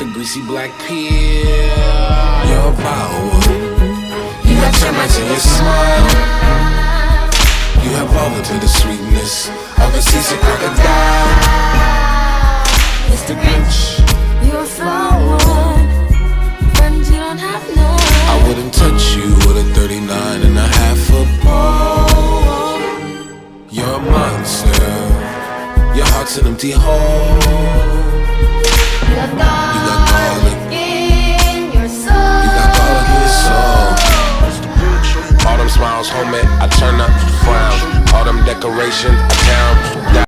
the greasy black peel. You're a wild one. You got termites in your smile. You have vulva to the sweetness of a seasick crocodile. Mr. Grinch, you're a flower, friend you don't have none. I wouldn't touch you with a 39 and a half foot pole. You're a monster. Your heart's an empty hole. You got garlic in your soul. You got garlic in your soul. All them smiles, homie, I turn up, frown. All them decorations, I down.